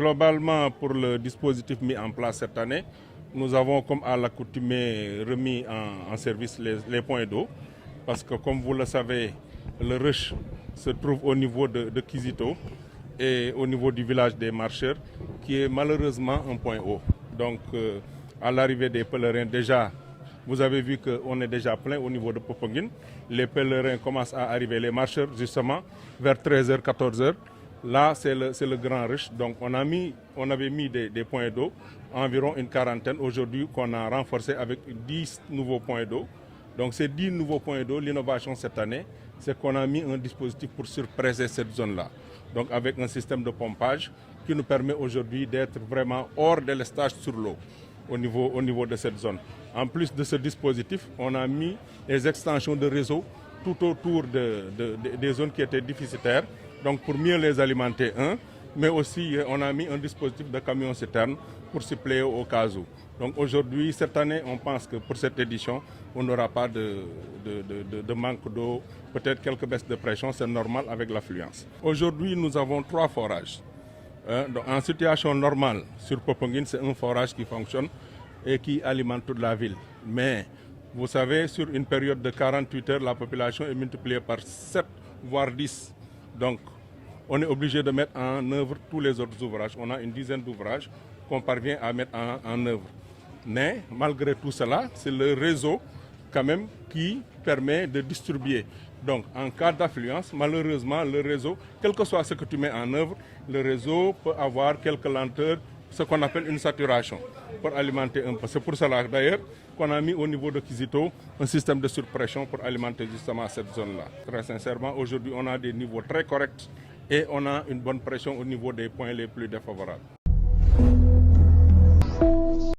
globalement, pour le dispositif mis en place cette année, nous avons, comme à l'accoutumée, remis en service les points d'eau. Parce que, comme vous le savez, le rush se trouve au niveau de Kizito et au niveau du village des marcheurs, qui est malheureusement un point haut. Donc, à l'arrivée des pèlerins, déjà, vous avez vu qu'on est déjà plein au niveau de Popenguine. Les pèlerins commencent à arriver, les marcheurs, justement, vers 13h, 14h. Là, c'est le grand rush. Donc, on avait mis des points d'eau, environ une quarantaine. Aujourd'hui, qu'on a renforcé avec 10 nouveaux points d'eau. Donc, ces 10 nouveaux points d'eau, l'innovation cette année, c'est qu'on a mis un dispositif pour surpresser cette zone-là. Donc, avec un système de pompage qui nous permet aujourd'hui d'être vraiment hors de l'estage sur l'eau au niveau de cette zone. En plus de ce dispositif, on a mis les extensions de réseau tout autour des zones qui étaient déficitaires, donc pour mieux les alimenter, mais aussi on a mis un dispositif de camion-citerne pour suppléer au cas où. Donc aujourd'hui, cette année, on pense que pour cette édition, on n'aura pas de manque d'eau, peut-être quelques baisses de pression, c'est normal avec l'affluence. Aujourd'hui, nous avons 3 forages. Donc, en situation normale, sur Popenguine, c'est un forage qui fonctionne et qui alimente toute la ville. Mais vous savez, sur une période de 48 heures, la population est multipliée par 7, voire 10. Donc, on est obligé de mettre en œuvre tous les autres ouvrages. On a une dizaine d'ouvrages qu'on parvient à mettre en œuvre. Mais malgré tout cela, c'est le réseau quand même qui permet de distribuer. Donc, en cas d'affluence, malheureusement, le réseau, quel que soit ce que tu mets en œuvre, le réseau peut avoir quelques lenteurs, ce qu'on appelle une saturation, pour alimenter un peu. C'est pour cela, d'ailleurs, qu'on a mis au niveau de Kizito un système de surpression pour alimenter justement cette zone-là. Très sincèrement, aujourd'hui, on a des niveaux très corrects et on a une bonne pression au niveau des points les plus défavorables.